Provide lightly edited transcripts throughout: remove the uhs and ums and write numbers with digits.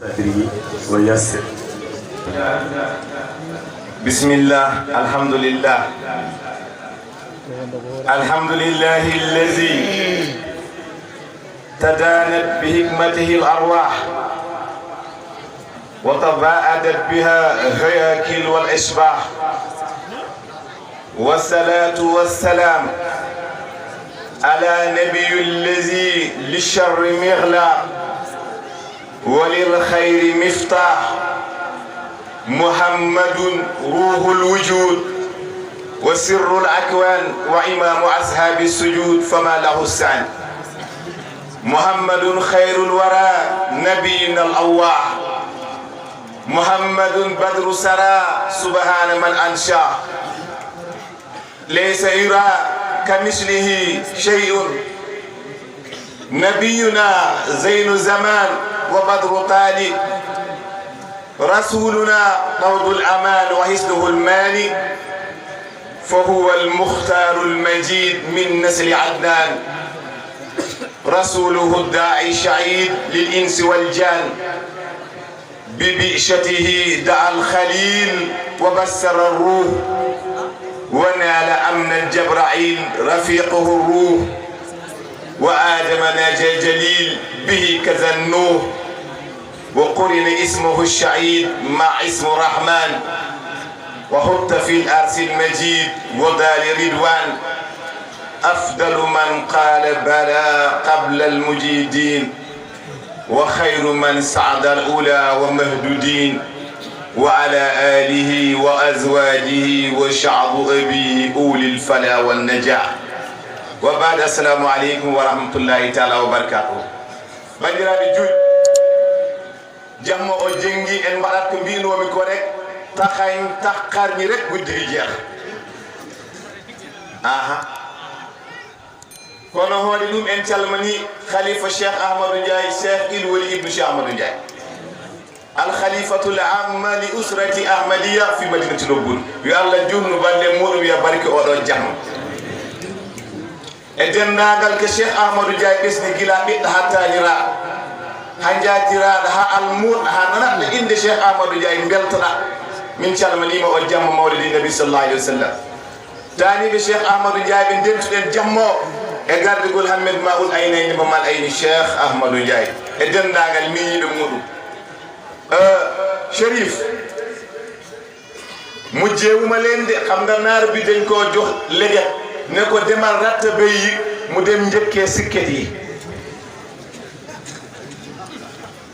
صدري ويسر. بسم الله الحمد لله الحمد لله الذي تدانت بحكمته الأرواح وتباعدت بها غياكل والأشباح، والصلاة والسلام على نبي الذي للشر مغلاق وللخير مفتاح، محمد روح الوجود وسر الأكوان وإمام أصحاب السجود فما له السعي. محمد خير الورى نبينا الأواح، محمد بدر سرى سبحان من أنشأ، ليس يرى كمثله شيء، نبينا زين الزمان وبدر طالب، رسولنا طود الأمان وحسنه الماني، فهو المختار المجيد من نسل عدنان، رسوله الداعي الشعيد للإنس والجان، ببئشته دعا الخليل وبسر الروح، ونال أمن جبرائيل رفيقه الروح، وآدم ناجى الجليل به كذا النوح، وقرن اسمه الشعيد مع اسم الرحمن، وحط في الأرس المجيد ودار رضوان، أفضل من قال بلى قبل المجيدين، وخير من سعد الأولى ومهدودين، وعلى آله وأزواجه وشعب أبيه أولي الفلا والنجاح. وبعد السلام عليكم ورحمة الله تعالى وبركاته. bandiraɓe julɓe jamma o jengi en mbaɗat ko mbinomi ko rek takkarmi rek guddiri jeex aha kono hoode ɗum en calmani khalifa cheikh ahmadou ndiaye cheikh ilwoli ibnu cheikh ahmadou ndiaye alkhalifatul amma li usrati ahmadiya fi madinati lobbul yo allah jurnu balle muɗum yo barke oɗo jamma e dendagal ko cheikh ahmadou ndiaye ɓesni gila ɓiɗɗo ha tanira ha jatiraɗo ha almuɗo ha nanaɗo inde cheikh ahmadou ndiaye beltoɗa min calmanima o jamma mawlidi nabi sallallahu alaihi wa sallam taniɓe cheikh ahmadou ndiaye ɓe dentuɗen jamma o e gardegol hammed maoul aynayni mo mal ayni cheikh ahmadou ndiaye e dendagal miñiɓe muɗum Chérif mu jeewuma leen de xam nga naar bi dañ koo jox léget ne ko demal ratta béy yi mu dem njëkkee sikket yi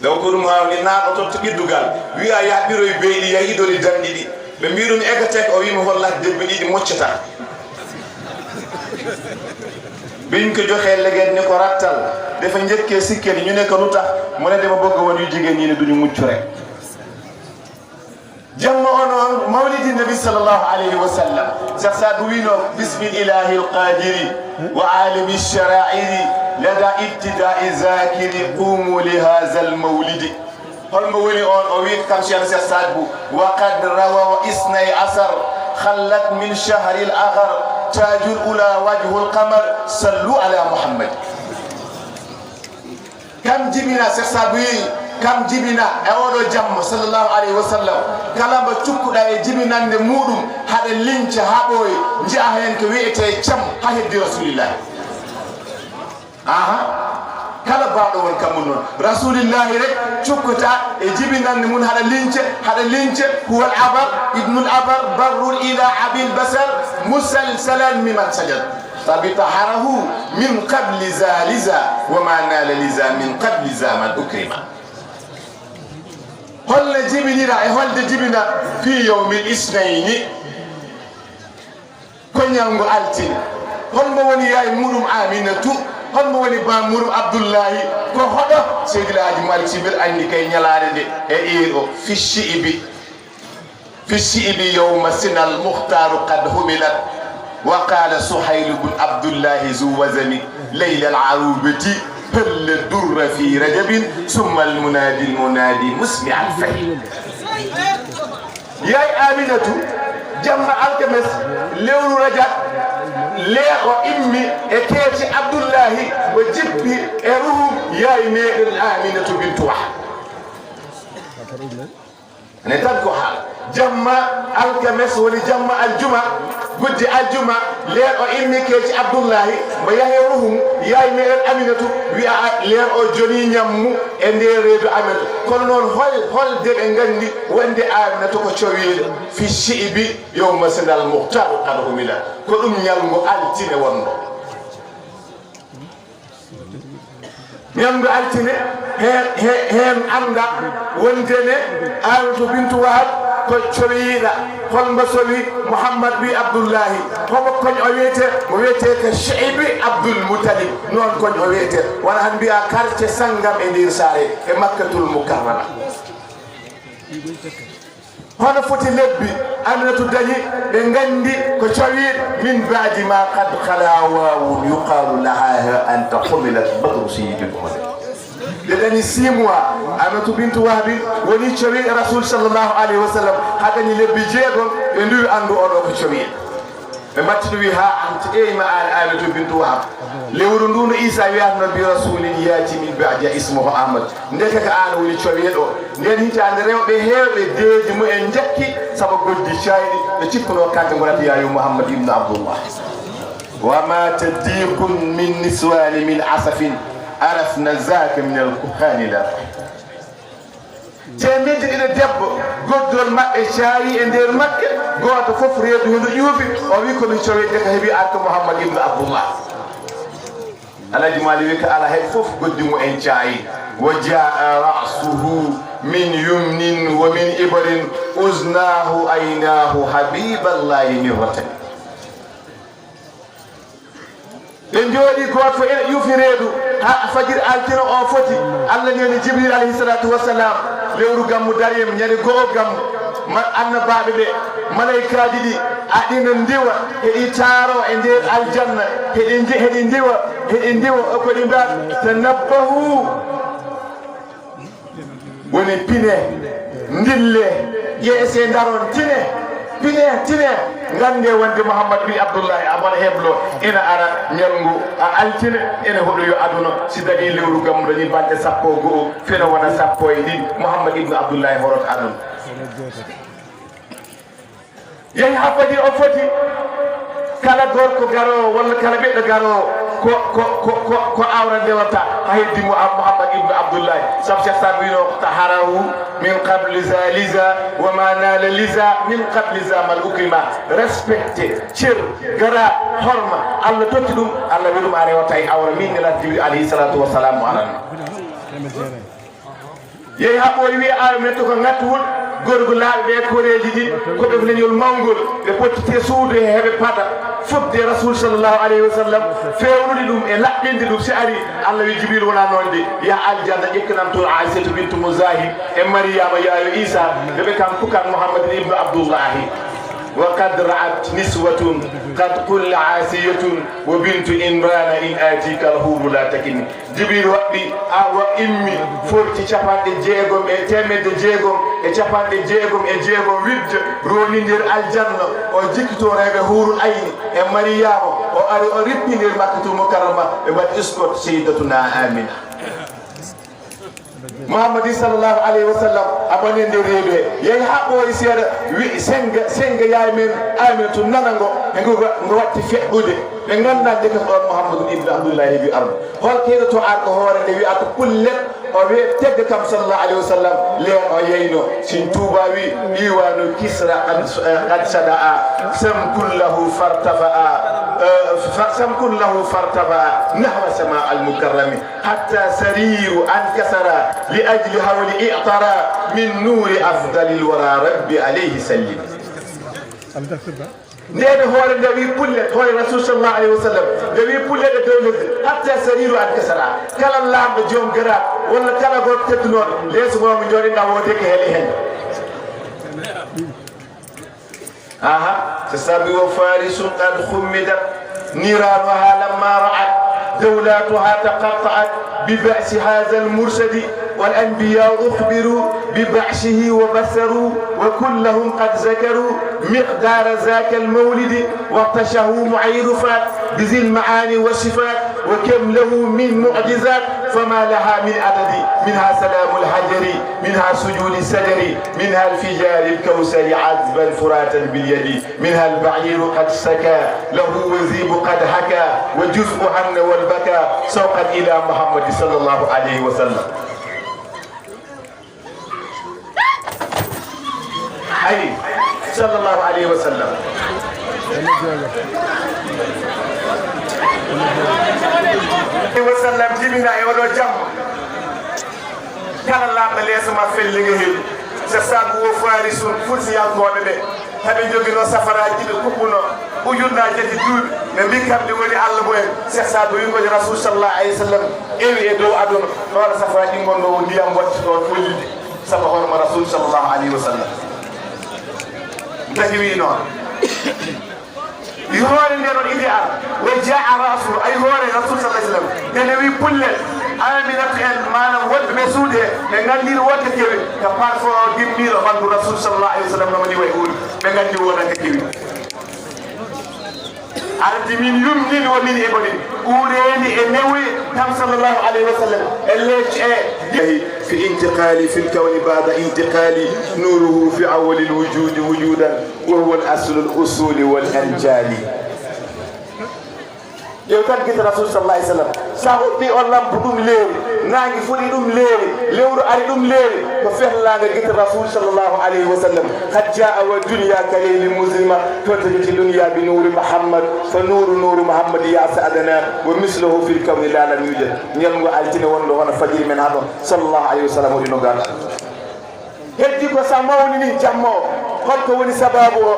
donc ɗum hawni naaɗo toon to ɓiddugal wiya yaɓɓiroye beyɗi ya idori danɗi ɗi ɓe mbi ɗum egate o wima hollat debbe ɗiɗi moccata biñ ko joxee léget ne ko rattal dafa njëkkee sikket yi ñu ne ko lu tax mu ne dama bëgg woon yu jigéen ñi ne duñu mucc rek jamma onon mawlidi nabi sallallahu alayhi wa sallam cheikh sadou wino bismillahi alqadiri wa alimi lcharairi lada ibtidai zakiri qumu li hadha almawlidi holmo woni on o wi kam cheikh sadou wa qad rawa isnay asar khallat min shahri al aghar tajul ula wajhu al qamar sallu ala muhammad kam jibina cheikh sadou kam jibina e oɗo jamma sallallahu alayhi wa sallam kala mbo cukkuɗa e jibinande muɗum haɗa linca haɓoye jiya hen ko wiyete cam ha heddi rasulillahi aha kala baɗo won kamum noon rasulillahi rek cukkuta e jibinande mum haɗa lince huwa al abar ibnu l abar barrul ila abil basar musalsalan miman sajad tabitaharahu min qabli zaliza wama nala liza min qabli zaman ukrima holle jibinira e holde jibina fi yawmil isnayni ko ñalngo altine holmo woni yaye muɗum aminatu holmo woni ba muɗum abdoullahi ko hoɗo seydil haji malik sibir andi kay ñalade nde e ɗiɗo fissi ibi yawma sinal muhtaru qad humilat wa qala suhayl bun abdoullahi zu wazani leyla al arubati هل الدر في رجب ثم المنادي مسمع الفيل ياي آمنة جمع الكمس لون رجب ليغو إمي إكيتي عبد الله وجبي إروم ياي مير آمنة بنت واحد نتذكر حال جمع الكمس ولجمع الجمع قد الجمع لين إمي كيش عبد الله ما يهيرهم يا إمي أمينة ويا لين أجوني نمو إندي ريد أمينة كلون هول دل إنغندي وإندي أمينة كشوي في الشيء يوم سند المختار قالوا ملا كلهم يلمو ألتين وندو يلمو ألتين hen anda wondene Aïcha bintu Wahab ko cowiɗa holmo sowi Mouhammad wi Abdoullahi homo koñ o wiyete mo wiyete ko Cheibi Abdoul Moutalib noon koñ o wiyete wona han mbiya quartier sangam e ndir saare e Makkatul Mukarrama hono foti lebbi Aminatu dañi ɓe gandi ko cowiɗo min badi ma qad khala wawun yuqalu laha anta humilat badru sayyidil muhammad لأنني 6 mois Aminatu bintu Wahab woni cowi Rasul sallallahu alayhi wa sallam hadani lebbi jeegom ɓe nduwi andu oɗo ko cowi ɓe mbatti wi ha anti eyma Aminatu bintu Wahab lewru ndu no Isa wiyatno bi rasulin yati min ba'di ismuhu Ahmad ndeke ko an woni cowiɗo nden hitande rewɓe heewɓe deeji mumen jakki saabu goddi cayɗi ɓe cikkuno kanko gonata yayu Mouhammad ibn Abdullah wa ma tadiqun min niswani min asafin عرفنا ذاك من الكهان لا تمد إلى دب قدر ما إشاري إندير مكة قوات ففر يده يوفي ويكون يشوي تكهبي أك محمد ابن عبد الله على جمال ويك على هفوف قدم إنشاي وجاء رأسه من يمن ومن إبر أذناه أيناه حبيب الله مرة en jodi goto en yufi reedu ha fajir altino o foti Allah ñani Jibril alayhi salatu wassalam lewru gammu dariyem ñani goo gammu annabaɓe ɓe malaikaji ɗi aɗina ndiwa heɗi taaro e nder aljanna heɗi ndiwa ko ɗi mbiya tanabbahu woni pine ndille ƴeese daron tine gande wonde Mouhammad bin Abdoullahi abona heblo ina ara ñalngu a altine ene hoɗo yo aduna si dañi lewru gammu dañi balɗe 12 fena wona 11 Mouhammad ibn Abdoullahi horot aduna yehi ha fajiri o foti kala gorko garowo walla kala ɓiɗɗo garowo ko awra ndewata ha heddi Mouhammad ibn Abdoullahi sabu Cheikh Sall wino taharahu min qable liza wa ma nala liza min qable mal ukrima respecté cer gara horma Allah totti ɗum Allah wi ɗum a rewata e awra min ngelat Jibril alayhi salatu wassalamu alanna yehi ha ɓoyi wi awa metto ko ngattuwol gorgo laaɓe ɓe koreji ɗi koɓe ko leñol mawgol ɓe pottite suudu e heɓe paɗa fodde Rasul sallallahu alayhi wa sallam fewnude ɗum e laɓɓinde ɗum si ari Allah wi Jibril wona noon de ya aljanna ƴekkanam toon Aissatu bintu Muzahim e Mariama yayo Isa ɓeɓe kam pukan Mouhammad ibn Abdoullahi وقد رأت نسوة قد قل عاسية وبنت إمران إن آتيك الهور لا تكن جبريل وقبي أو إمي فورتي شفان دي جيغم تيمد دي جيغم شفان دي جيغم ويد روني نير الجنة وجيكتو ريبه هور الأين مريم وأري أريبني نير مكة المكرمة وبات اسكت سيدتنا آمنة Muhammad sallallahu alayhi wa sallam abonende reeɓe yehi ha ɓooyi seeɗa wi senga yaay men Aminatu nanango ngo watti feɗɗude ɓe gandande ko ɗon Mouhamadou ibn Abdoullahi heeɓi arde hol keɗoto ar ko hoore nde wiya ko pullet o wi tegge kam sallallahu alayhi wa sallam leen o yeyno sin Touba wi iwanu Kisra qad sada'a sam kullahu fartafa'a nahwa sama al-mukarrami hatta sariru ankasara لأجل هول إعطراء من نور أفضل الورى ربي عليه سلم نيد هو النبي بولت هو الرسول صلى الله عليه وسلم النبي بولت الدولة حتى سرير عن كسرة كلا الله بجوم قرا ولا كلا قط تدنون ليس هو من جورنا وديك هليهن تسابي وفارس قد خمدت نيرانها لما رأت دولاتها تقطعت ببأس هذا المرشد والأنبياء أخبروا ببعشه وبصروا وكلهم قد ذكروا مقدار ذاك المولد واقتشهوا معيرفات بذي المعاني والصفات وكم له من معجزات فما لها من عدد منها سلام الحجر منها سجود السجر منها الفجار الكوثر عذبا فراتا باليد منها البعير قد سكى له وزيب قد حكى وجزء حن والبكى سوقا إلى محمد صلى الله عليه وسلم أي صلى الله عليه وسلم وسلم جبنا يولو جم كان الله بليس ما في الليل سسابو فارس فوسي يقول به هذا يجوكنا سفراء جد كوكونا وجودنا جد دول نبي كم دولي الله بوي سسابو يقول رسول صلى الله عليه وسلم إيه يدو أدون نور سفراء يقول نو ديام واتشون فولي سبحان رسول صلى الله عليه وسلم تهوينا يهور النور إذا وجاء رسول أي هو رسول صلى الله عليه وسلم تنوي كل آمنة ما نود مسودة نعندي وقت كبير كفار فور دمير من رسول صلى الله عليه وسلم لما يقول نعندي وقت كبير عرفت من يمين ومن إبراهيم أولئك النوي كم صلى الله عليه وسلم اللي في انتقالي في الكون بعد انتقالي نوره في أول الوجود وجودا وهو الأصل الأصول والأنجال yow tan gita rasul sallallahu alaihi wasallam sa hubbi on lampu dum leeri nangi fudi dum leeri lewru ari dum leeri ko fehla nga gita rasul sallallahu alaihi wasallam qad jaa wa dunya kalil muslima tawtajati dunya bi nur muhammad fa nuru muhammad ya sa'adana wa misluhu fil kawn la lam yujad nyal ngo altine wondo wana fajiri men hadon sallallahu alaihi wasallam dino ganda heddi ko sa mawni ni jammo holko woni sababu o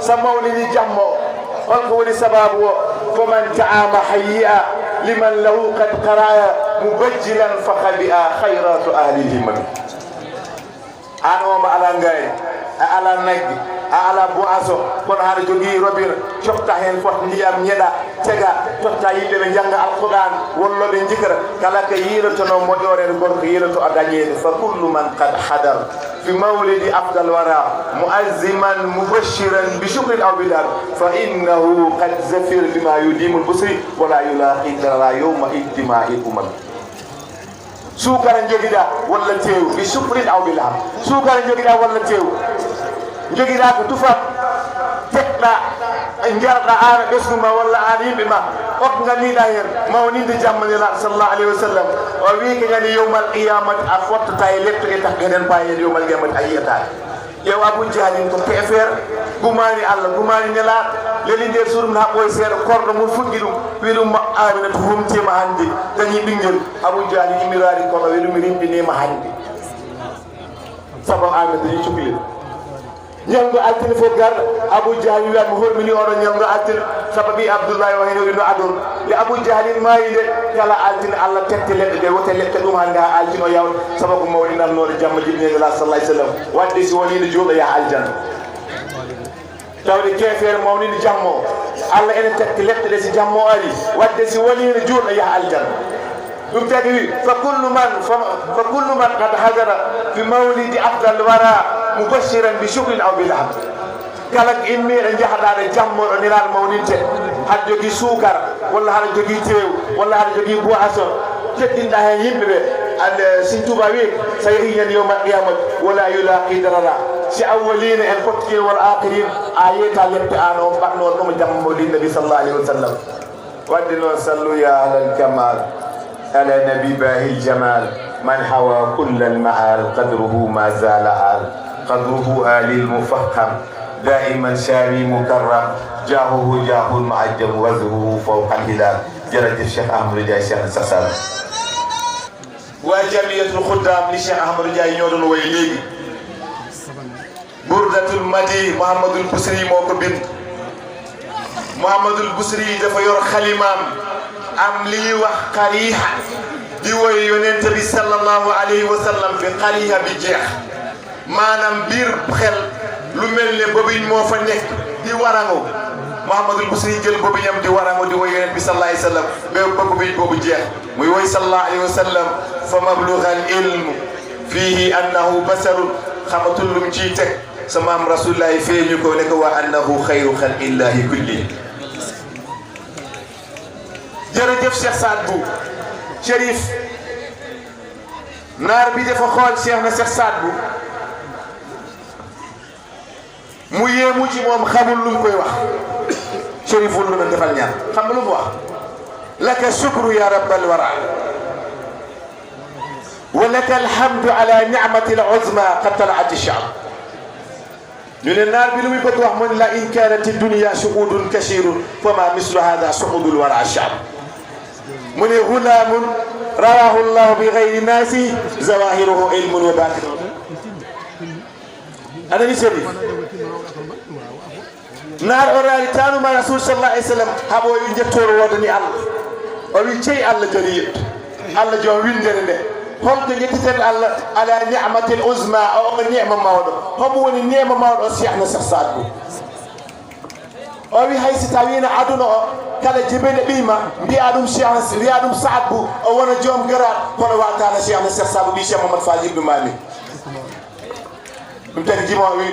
sa mawni ni jammo holko woni sababu o فمن تعام حيئا لمن له قد قرايا مبجلا فخبئا خيرات أهل الهمم أنا وما على نجاي على نج على بواسو كون هذا جوجي روبير شفتا هين فوت نيام نيدا تيغا شفتا ييبه بنجانغ القرآن والله بنجكر كلا كييرو تنو مودوري غور كييرو أدانيه فكل من قد حضر في مولد أفضل وراء مؤزما مبشرا بشكر أو بدار فإنه قد زفر بما يديم البصر ولا يلاقي ترى يوم اجتماعكم سوكر نجدا ولا تيو بشكر أو بدار سوكر نجدا ولا تيو نجدا كتوفا تكلا نجارنا أنا بسمة ولا أنا بما أقنعني داير ما ونيد جمال الله صلى الله عليه وسلم وبيك يعني يوم القيامة أفوت تايلت إتحقن بايد يوم القيامة أيتها يا أبو جهل أنتم كافر غماني الله غماني نلا لين دير سورم نحوي سير كورن مفقيرو ويلو ما آمنة هم تيم عندي تاني بينجل أبو جهل يميراري كولا ويلو مين بني ما عندي سبب آمنة يشوفيل ñango altine fo gar Abu Jahl wi am hormini oɗo ñango altine sababi Abdoulaye o hen ino adon ya Abu Jahl mayide kala altine Allah tette ledde de wote lette dum hande ha altine o yaw sababu mawli narnode jamma jibne la sallallahu alaihi wasallam wadde si woni no jodo ya aljanna tawde kefere mawni ni jammo Allah ene tette ledde de si jammo ari wadde si woni no jodo ya aljanna dum tagi فكل من قد حضر في مولد أفضل الورى مبشرا بشكر أو بالعب كلك إمي رنجح دار جمع نيران مولد هل جوجي سوكر ولا هل جوجي تيو ولا هل جوجي بواسو تدين ده يمبي أن سنتوبا ويك سيهين يوم القيامة ولا يلاقي دررا سأولين الفتكين والآخرين آيات الامتحان وبقنوا لهم جمع مولد النبي صلى الله عليه وسلم ودنا صلوا يا أهل الكمال على نبي باهي الجمال من حوى كل المعال قدره ما زال عال قدره آل المفخم دائما شامي مكرم جاهه جاه المعجم وزره فوق الهلال جرد الشيخ أحمد رجاء الشيخ السسال وجميع الخدام للشيخ أحمد رجاء ينودون ويليغي بردة المدي محمد البصري موكبين محمد البصري دفا يور خليمام am li wax qariha di woy yonent bi sallallahu alayhi wa sallam fi qariha bi jeex manam bir xel lu melne bobiñ mo fa nek di warango Muhammadul Busiri jël bobiñam di warango di woy yonent bi sallallahu alayhi wa sallam be bobiñ bobu jeex muy woy sallallahu alayhi wa sallam fa mablughal ilm fihi annahu basar xamatul lum ci tek sama am rasulullah feñu ko ne ko wa annahu khayru khalqillahi kulli jërëjëf Cheikh Saad Bou Chérif naar bi dafa xool Cheikh na Cheikh Saad Bou mu yéemu ci moom xamul lu mu koy wax Chérif wul lu na defal ñaan xam nga lu mu wax laka shukru ya rabbal wara wa laka alhamdu ala ni'mati al-uzma qad tala'at ash-sha'b ñu ne naar bi lu muy bëgg wax mu ne la in kanat ad-dunya shuhudun kashirun fama mislu hadha shuhudul wara ash-sha'b mu ne ghulamun rawahu Allah bi ghayri nasi zawahiruhu ilmun wa batinun ana ni Chérif naar o raari tanuma rasul sallallahu alayhi wa sallam haɓo wi jettoro wodani Allah o wi ceyi Allah joni yetto Allah jom windere nde holko jetteten Allah ala ni'matil uzma o ko ni'ma mawɗo homo woni ni'ma mawɗo o Cheikh na Cheikh Saad Bou o wi haysi tawino aduna o kala jibine ɓiima mbiya ɗum Cheikh wiya ɗum Saad Bou o wona joom garat kono watano Cheikh na Cheikh Saad Bou ɓi Cheikh Mamadou Fall ibnu Mami ɗum taki jima wi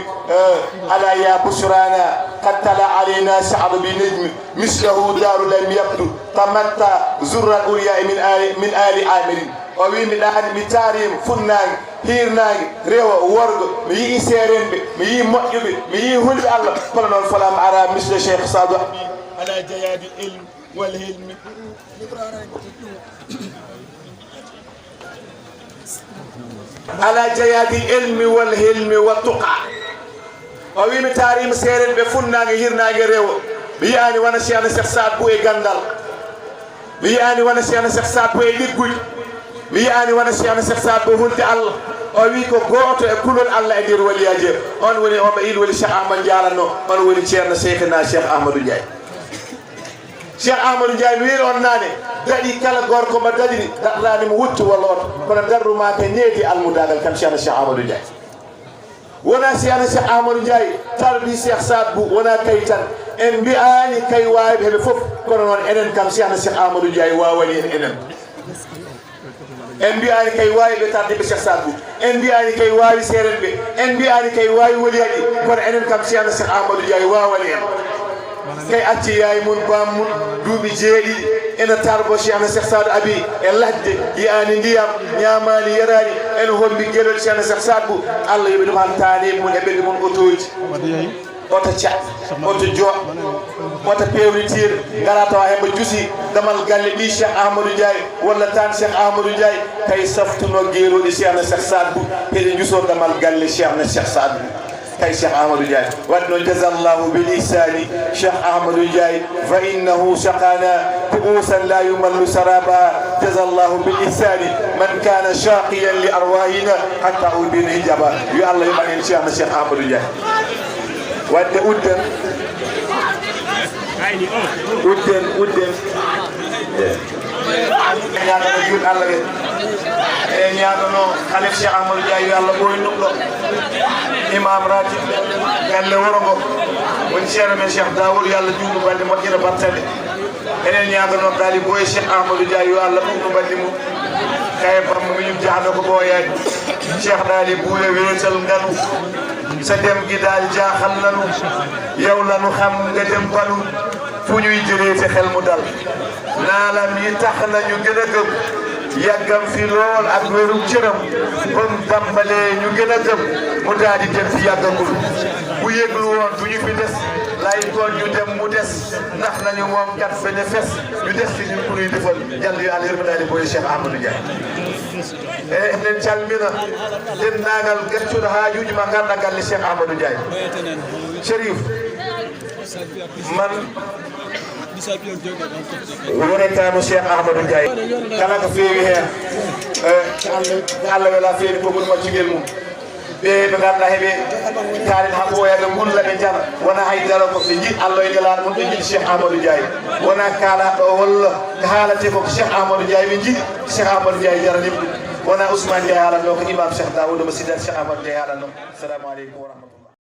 ala ya busrana qad tala alayna sha'ru bi najmi mislahu daru lam yabdu tamatta zurra al-ulya min ali amirin o wi mi ɗaani mi taarima funnaange hiirnaange rewa worgo mi yii seerenɓe mi yii moƴƴuɓe mi yii hulɓe Allah kono noon falama ara misle Cheikh Sadou ala jayadi ilm wal hilmi ala jayadi ilmi wal hilmi wa tuqa o wi mi taarima seerenɓe funnaange hirnaange rewa mi yiyani wona Cheikh na Cheikh Saad Bou e gandal mi yiyani wona Cheikh na Cheikh Saad Bou e ligguji mi yiyani wona Cheikh na Cheikh Saad Bou hulde Allah o wi ko gooto e kulol Allah e nder waliyaji on woni omo ilwoli Cheikh Ahmadou Dialanno on woni ceerno Cheikhna Cheikh Ahmadou Ndiaye Cheikh Ahmadou Ndiaye mi wiiri on naane daɗi kala gorko mo daɗiri daɗɗani mo wuttu walla oto kono darruma ko needi almudagal kam Cheikh na Cheikh Ahmadou Ndiaye wona Cheikh na Cheikh Ahmadou Ndiaye tarbi Cheikh Saad Bou wona kay tan en mbi'ani kay wawiɓe heɓe fof kono noon enen kam Cheikh na Cheikh Ahmadou Ndiaye wawani en enen en mbiyani kay wawi ɓe tardiɓe Cheikh Saad Bou en mbiyani kay wawi seerenɓe en mbiyani kay wawi woliyaɗi kono enen kam Cheikh na Cheikh Ahmadou Ndiaye wawani en kay acci yaye mum bam mum duuɓi jeeɗiɗi ene tarbo Cheikh na Cheikh Saad Abi e ladde yiyani ndiyam ñamani yarani ene hombi gueɗol Cheikh na Cheikh Saad Bou Allah yoɓi ɗum han taani mum e ɓerɗe mum otoji oto cat oto jooɗ oto pewnitir gara tawa hembo juusi damal galle ɗi Cheikh Ahmadou Ndiaye walla tan Cheikh Ahmadou Ndiaye kay saftuno gueroɗi Cheikh na Cheikh Saad Bou heɗe juuso damal galle Cheikh na Cheikh Saad Bou kay Cheikh Ahmadou Ndiaye wadde noon jazallahu bil ihsani Cheikh Ahmadou Ndiaye fa innahu saqana كؤوسا لا يمل سرابا جزا الله بالإحسان من كان شاقيا لأرواحنا حتى أبين إجابة يا الله يبقى إن شاء الله الشيخ أحمد الجاي ودي أدن ñaagano juut Allah ɓe e ñaagano halif Cheikh Ahmadou Ndiaye yo Allah ɓoyi ɗum ɗo imam ratib galle wuro ngo woni ceerno men Cheikh Dawoud yo Allah juuɗo balɗe moƴƴere battane enen ñaagano kaali boye Cheikh Ahmadou Ndiaye yo Allah ɓurɗo balɗe mum kaye bamma miñum jahno ko ɓooyaade Cheikh daali buule weetal nganu so dem gidal jaaxal nanu yow lanu xam nga dem banu fu ñuy jëlee te xel mu dal naalam yi tax nañu gën a gëm yàggam fi lool ak wérum cëram bam tàmbalee ñu gën a gëm mu daal di dem fi yàggagul bu yëglu woon du ñu fi des lay koon ñu dem mu des ndax nañu moom kat fene fes ñu des fi ñun ku ñuy defal jàll yu àll yërma daal di boole Cheikh Ahmadou Ndiaye e enen calmina dennaagal gaccuɗo haajuji ma ngarɗa galle Cheikh Ahmadou Ndiaye Chérif man wonetano Cheikh Ahmadou Ndiaye kala ko feewi heen Allah wela feewi kogol maccugel mum ɓe ɓe ganduɗa heeɓe kaalen ha ɓooyaɓe gulla ɓe jara wona haydara ko ɓe jiiɗ Allah e nelaɗo mum ɓe jiiɗi Cheikh Ahmadou Ndiaye wona kaalaɗo walla haalate ko Cheikh Ahmadou Ndiaye ɓe jiiɗi Cheikh Ahmadou Ndiaye jaranima ɗum wona Ousmane Ndiaye haalanno ko imam Cheikh Daouda mo sidati Cheikh Ahmadou Ndiaye haalanno assalamu aleykum wa rahmatullah